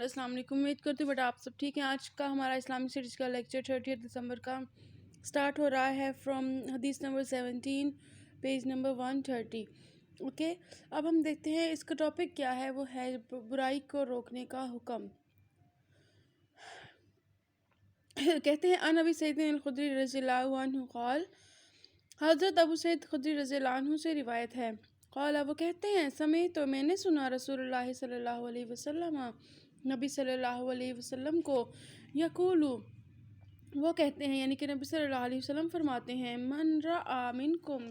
السلام علیکم، امید کرتی ہوں بیٹا آپ سب ٹھیک ہیں۔ آج کا ہمارا اسلامک اسٹڈیز کا لیکچر 30 دسمبر کا سٹارٹ ہو رہا ہے فرام حدیث نمبر 17 پیج نمبر 130۔ اوکے، اب ہم دیکھتے ہیں اس کا ٹاپک کیا ہے، وہ ہے برائی کو روکنے کا حکم۔ کہتے ہیں ان ابی سعید الخدری رضی اللہ عنہ قال، حضرت ابو سعید خدری رضی اللہ عنہ سے روایت ہے، قال وہ کہتے ہیں سمعت تو میں نے سنا رسول اللہ صلی اللہ علیہ وسلم، نبی صلی اللہ علیہ وسلم کو، یقول وہ کہتے ہیں، یعنی کہ نبی صلی اللہ علیہ وسلم فرماتے ہیں، من رأى منکم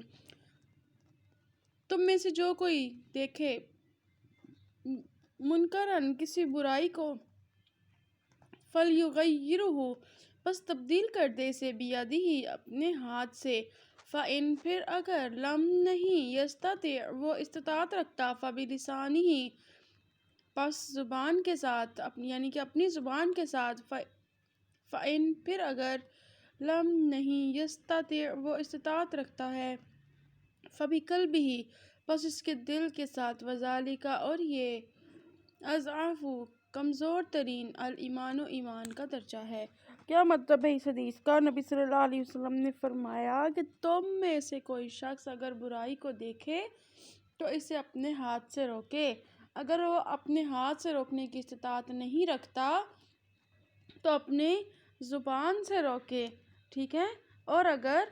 تم میں سے جو کوئی دیکھے، منکرن کسی برائی کو، فلیغیرہ بس تبدیل کر دے اسے، بیدہ اپنے ہاتھ سے، فإن پھر اگر لم نہیں، یستطع وہ استطاعت رکھتا، فبلسانہ پس زبان کے ساتھ، یعنی کہ اپنی زبان کے ساتھ، فإن پھر اگر لم نہیں، یستطع وہ استطاعت رکھتا ہے، فبقلبہ پس اس کے دل کے ساتھ، وذالک اور یہ، اضعف کمزور ترین، الایمان ایمان کا درجہ ہے۔ کیا مطلب ہے اس حدیث کا؟ نبی صلی اللہ علیہ وسلم نے فرمایا کہ تم میں سے کوئی شخص اگر برائی کو دیکھے تو اسے اپنے ہاتھ سے روکے، اگر وہ اپنے ہاتھ سے روکنے کی استطاعت نہیں رکھتا تو اپنے زبان سے روکے، ٹھیک ہے، اور اگر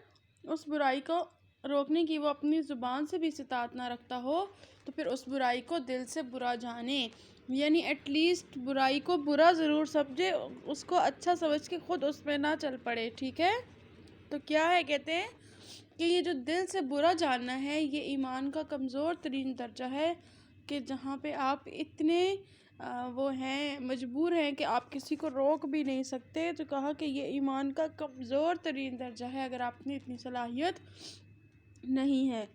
اس برائی کو روکنے کی وہ اپنی زبان سے بھی استطاعت نہ رکھتا ہو تو پھر اس برائی کو دل سے برا جانے، یعنی ایٹ لیسٹ برائی کو برا ضرور سمجھے، اس کو اچھا سمجھ کے خود اس میں نہ چل پڑے، ٹھیک ہے۔ تو کیا ہے، کہتے ہیں کہ یہ جو دل سے برا جاننا ہے یہ ایمان کا کمزور ترین درجہ ہے، کہ جہاں پہ آپ اتنے وہ ہیں، مجبور ہیں کہ آپ کسی کو روک بھی نہیں سکتے، تو کہا کہ یہ ایمان کا کمزور ترین درجہ ہے اگر آپ نے اتنی صلاحیت نہیں ہے۔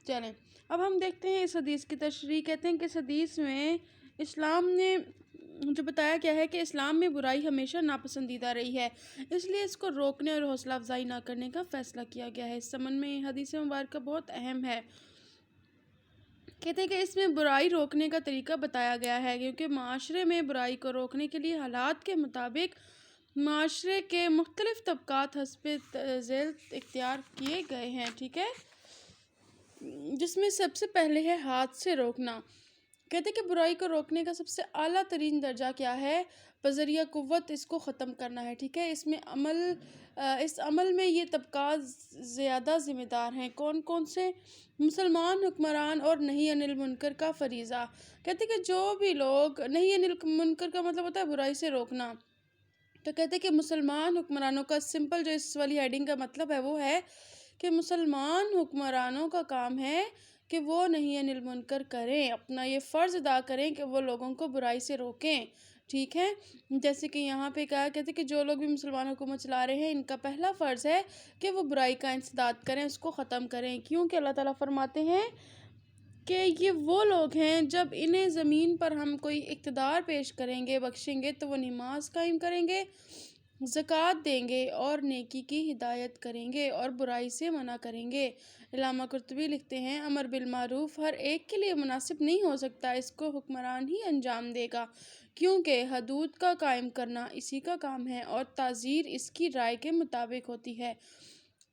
چلیں اب ہم دیکھتے ہیں اس حدیث کی تشریح۔ کہتے ہیں کہ اس حدیث میں اسلام نے جو بتایا کیا ہے کہ اسلام میں برائی ہمیشہ ناپسندیدہ رہی ہے، اس لیے اس کو روکنے اور حوصلہ افزائی نہ کرنے کا فیصلہ کیا گیا ہے۔ اس سمن میں حدیث مبارکہ بہت اہم ہے۔ کہتے ہیں کہ اس میں برائی روکنے کا طریقہ بتایا گیا ہے، کیونکہ معاشرے میں برائی کو روکنے کے لیے حالات کے مطابق معاشرے کے مختلف طبقات حسب ذیل اختیار کیے گئے ہیں، ٹھیک ہے، جس میں سب سے پہلے ہے ہاتھ سے روکنا۔ کہتے ہیں کہ برائی کو روکنے کا سب سے اعلیٰ ترین درجہ کیا ہے؟ بذریعہ قوت اس کو ختم کرنا ہے، ٹھیک ہے۔ اس عمل میں یہ طبقات زیادہ ذمہ دار ہیں۔ کون کون سے؟ مسلمان حکمران اور نہی عن المنکر کا فریضہ۔ کہتے ہیں کہ جو بھی لوگ، نہی عن المنکر کا مطلب ہوتا ہے برائی سے روکنا، تو کہتے ہیں کہ مسلمان حکمرانوں کا، سمپل جو اس والی ہیڈنگ کا مطلب ہے وہ ہے کہ مسلمان حکمرانوں کا کام ہے کہ وہ نہی عن المنکر کریں، اپنا یہ فرض ادا کریں کہ وہ لوگوں کو برائی سے روکیں، ٹھیک ہے۔ جیسے کہ یہاں پہ کہا، کہتے ہیں کہ جو لوگ بھی مسلمان حکومت چلا رہے ہیں ان کا پہلا فرض ہے کہ وہ برائی کا انسداد کریں، اس کو ختم کریں، کیونکہ اللہ تعالیٰ فرماتے ہیں کہ یہ وہ لوگ ہیں جب انہیں زمین پر ہم کوئی اقتدار پیش کریں گے، بخشیں گے، تو وہ نماز قائم کریں گے، زکوٰۃ دیں گے اور نیکی کی ہدایت کریں گے اور برائی سے منع کریں گے۔ علامہ قرطبی لکھتے ہیں، امر بالمعروف ہر ایک کے لیے مناسب نہیں ہو سکتا، اس کو حکمران ہی انجام دے گا، کیونکہ حدود کا قائم کرنا اسی کا کام ہے اور تعزیر اس کی رائے کے مطابق ہوتی ہے۔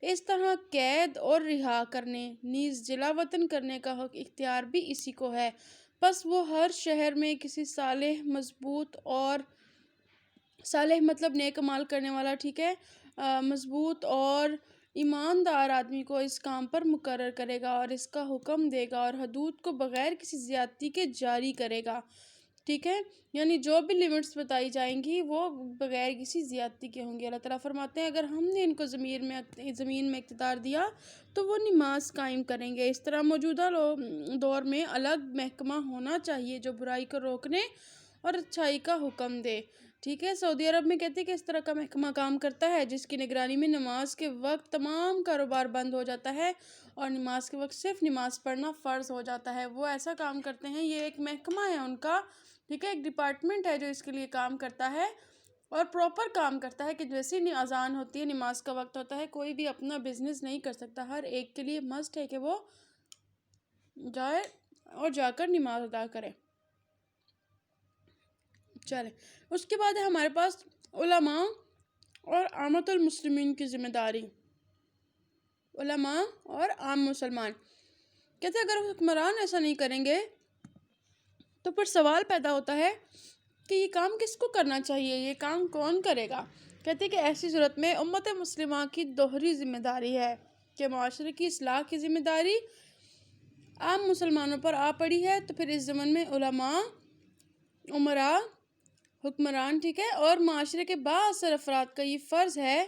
اس طرح قید اور رہا کرنے، نیز جلا وطن کرنے کا حق اختیار بھی اسی کو ہے۔ پس وہ ہر شہر میں کسی صالح، مضبوط اور صالح مطلب نیک عمال کرنے والا، ٹھیک ہے، مضبوط اور ایماندار آدمی کو اس کام پر مقرر کرے گا اور اس کا حکم دے گا اور حدود کو بغیر کسی زیادتی کے جاری کرے گا، ٹھیک ہے، یعنی جو بھی لیمٹس بتائی جائیں گی وہ بغیر کسی زیادتی کے ہوں گے۔ اللہ تعالیٰ فرماتے ہیں اگر ہم نے ان کو زمین میں اقتدار دیا تو وہ نماز قائم کریں گے۔ اس طرح موجودہ دور میں الگ محکمہ ہونا چاہیے جو برائی کو روکنے اور اچھائی کا حکم دے، ٹھیک ہے۔ سعودی عرب میں کہتے ہیں کہ اس طرح کا محکمہ کام کرتا ہے جس کی نگرانی میں نماز کے وقت تمام کاروبار بند ہو جاتا ہے اور نماز کے وقت صرف نماز پڑھنا فرض ہو جاتا ہے۔ وہ ایسا کام کرتے ہیں، یہ ایک محکمہ ہے ان کا، ٹھیک ہے، ایک ڈپارٹمنٹ ہے جو اس کے لیے کام کرتا ہے اور پراپر کام کرتا ہے کہ جیسے ہی اذان ہوتی ہے، نماز کا وقت ہوتا ہے، کوئی بھی اپنا بزنس نہیں کر سکتا، ہر ایک کے لیے مسٹ ہے کہ وہ جائے اور جا کر نماز ادا کرے۔ چلیں اس کے بعد ہے ہمارے پاس علماء اور عامۃ المسلمین کی ذمہ داری. علماء اور عام مسلمان کہتے ہیں اگر حکمران ایسا نہیں کریں گے تو پھر سوال پیدا ہوتا ہے کہ یہ کام کس کو کرنا چاہیے، یہ کام کون کرے گا. کہتے ہیں کہ ایسی صورت میں امت مسلمہ کی دوہری ذمہ داری ہے کہ معاشرے کی اصلاح کی ذمہ داری عام مسلمانوں پر آ پڑی ہے. تو پھر اس ضمن میں علماء، امراء، حکمران، ٹھیک ہے، اور معاشرے کے بااثر افراد کا یہ فرض ہے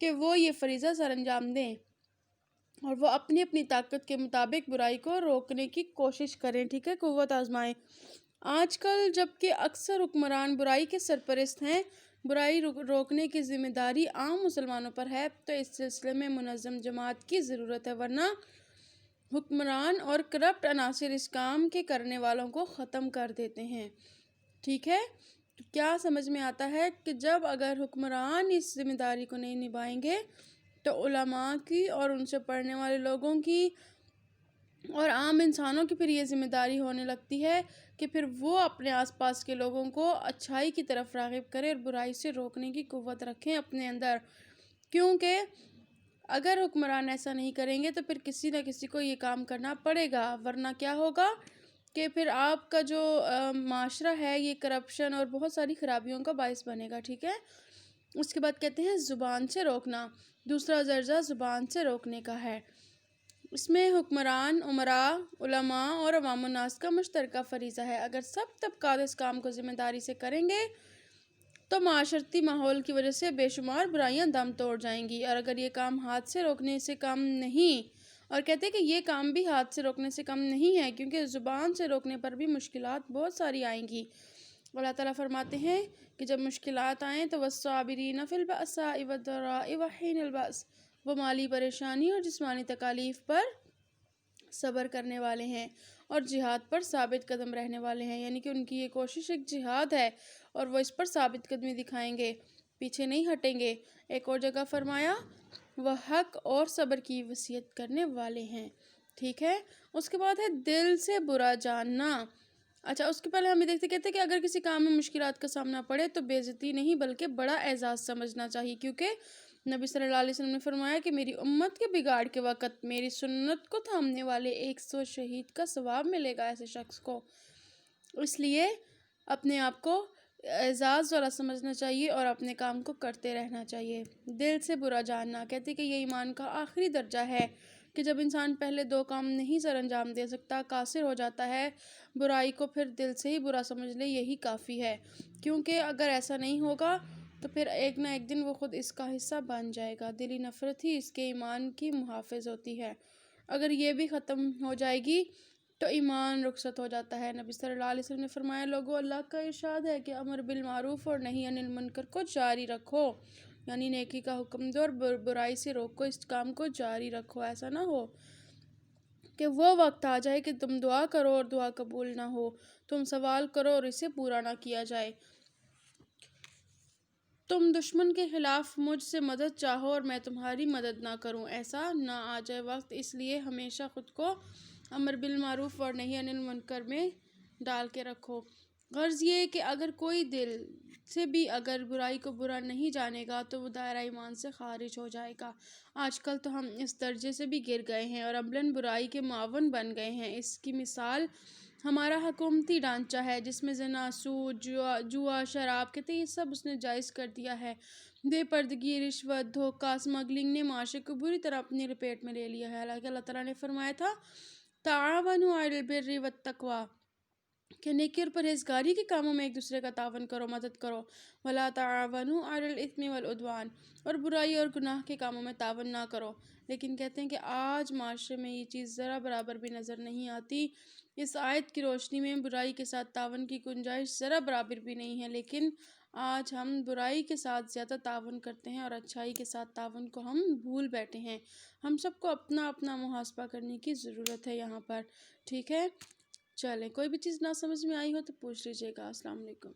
کہ وہ یہ فریضہ سر انجام دیں اور وہ اپنی اپنی طاقت کے مطابق برائی کو روکنے کی کوشش کریں، ٹھیک ہے، قوت آزمائیں. آج کل جب کہ اکثر حکمران برائی کے سرپرست ہیں، برائی روکنے کی ذمہ داری عام مسلمانوں پر ہے، تو اس سلسلے میں منظم جماعت کی ضرورت ہے، ورنہ حکمران اور کرپٹ عناصر اس کام کے کرنے والوں کو ختم کر دیتے ہیں. ٹھیک ہے، کیا سمجھ میں آتا ہے کہ جب اگر حکمران اس ذمہ داری کو نہیں نبھائیں گے تو علماء کی اور ان سے پڑھنے والے لوگوں کی اور عام انسانوں کی پھر یہ ذمہ داری ہونے لگتی ہے کہ پھر وہ اپنے آس پاس کے لوگوں کو اچھائی کی طرف راغب کرے اور برائی سے روکنے کی قوت رکھیں اپنے اندر. کیونکہ اگر حکمران ایسا نہیں کریں گے تو پھر کسی نہ کسی کو یہ کام کرنا پڑے گا، ورنہ کیا ہوگا کہ پھر آپ کا جو معاشرہ ہے یہ کرپشن اور بہت ساری خرابیوں کا باعث بنے گا. ٹھیک ہے، اس کے بعد کہتے ہیں زبان سے روکنا. دوسرا درجہ زبان سے روکنے کا ہے. اس میں حکمران، امراء، علماء اور عوام الناس کا مشترکہ فریضہ ہے. اگر سب طبقات اس کام کو ذمہ داری سے کریں گے تو معاشرتی ماحول کی وجہ سے بے شمار برائیاں دم توڑ جائیں گی. اور اگر یہ کام ہاتھ سے روکنے سے کم نہیں، اور کہتے ہیں کہ یہ کام بھی ہاتھ سے روکنے سے کم نہیں ہے، کیونکہ زبان سے روکنے پر بھی مشکلات بہت ساری آئیں گی. اللہ تعالیٰ فرماتے ہیں کہ جب مشکلات آئیں تو والصابرین فی البأساء والضراء وحین البأس، وہ مالی پریشانی اور جسمانی تکالیف پر صبر کرنے والے ہیں اور جہاد پر ثابت قدم رہنے والے ہیں. یعنی کہ ان کی یہ کوشش ایک جہاد ہے اور وہ اس پر ثابت قدمی دکھائیں گے، پیچھے نہیں ہٹیں گے. ایک اور جگہ فرمایا وہ حق اور صبر کی وصیت کرنے والے ہیں. ٹھیک ہے، اس کے بعد ہے دل سے برا جاننا. اچھا، اس کے پہلے ہم یہ دیکھتے کہتے ہیں کہ اگر کسی کام میں مشکلات کا سامنا پڑے تو بے عزتی نہیں بلکہ بڑا اعزاز سمجھنا چاہیے، کیونکہ نبی صلی اللہ علیہ وسلم نے فرمایا کہ میری امت کے بگاڑ کے وقت میری سنت کو تھامنے والے 100 شہید کا ثواب ملے گا ایسے شخص کو. اس لیے اپنے آپ کو اعزاز والا سمجھنا چاہیے اور اپنے کام کو کرتے رہنا چاہیے. دل سے برا جاننا، کہتے کہ یہ ایمان کا آخری درجہ ہے کہ جب انسان پہلے 2 کام نہیں سر انجام دے سکتا، قاصر ہو جاتا ہے، برائی کو پھر دل سے ہی برا سمجھ لے، یہی کافی ہے. کیونکہ اگر ایسا نہیں ہوگا تو پھر ایک نہ ایک دن وہ خود اس کا حصہ بن جائے گا. دلی نفرت ہی اس کے ایمان کی محافظ ہوتی ہے. اگر یہ بھی ختم ہو جائے گی تو ایمان رخصت ہو جاتا ہے. نبی صلی اللہ علیہ وسلم نے فرمایا لوگو، اللہ کا ارشاد ہے کہ امر بالمعروف اور نہی عن المنکر کو جاری رکھو، یعنی نیکی کا حکم دو اور برائی سے روکو، اس کام کو جاری رکھو. ایسا نہ ہو کہ وہ وقت آ جائے کہ تم دعا کرو اور دعا قبول نہ ہو، تم سوال کرو اور اسے پورا نہ کیا جائے، تم دشمن کے خلاف مجھ سے مدد چاہو اور میں تمہاری مدد نہ کروں، ایسا نہ آ جائے وقت. اس لیے ہمیشہ خود کو امر بالمعروف اور نہی عن المنکر میں ڈال کے رکھو. غرض یہ کہ اگر کوئی دل سے بھی اگر برائی کو برا نہیں جانے گا تو وہ دائرہ ایمان سے خارج ہو جائے گا. آج کل تو ہم اس درجے سے بھی گر گئے ہیں اور عملاً برائی کے معاون بن گئے ہیں. اس کی مثال ہمارا حکومتی ڈھانچہ ہے جس میں زنا، سود، جوا، شراب، کہتے یہ سب اس نے جائز کر دیا ہے. بے پردگی، رشوت، دھوکہ، اسمگلنگ نے معاشرے کو بری طرح اپنی لپیٹ میں لے لیا ہے. حالانکہ اللہ تعالیٰ نے فرمایا تھا تعاونوا علی البر والتقوی، کہ نیکی اور پرہیزگاری کے کاموں میں ایک دوسرے کا تعاون کرو، مدد کرو. ولا تعاونوا علی الاثم والعدوان، اور برائی اور گناہ کے کاموں میں تعاون نہ کرو. لیکن کہتے ہیں کہ آج معاشرے میں یہ چیز ذرا برابر بھی نظر نہیں آتی. اس آیت کی روشنی میں برائی کے ساتھ تعاون کی گنجائش ذرا برابر بھی نہیں ہے، لیکن آج ہم برائی کے ساتھ زیادہ تعاون کرتے ہیں اور اچھائی کے ساتھ تعاون کو ہم بھول بیٹھے ہیں. ہم سب کو اپنا اپنا محاسبہ کرنے کی ضرورت ہے یہاں پر. ٹھیک ہے، چلیں، کوئی بھی چیز نہ سمجھ میں آئی ہو تو پوچھ لیجیے گا. السلام علیکم.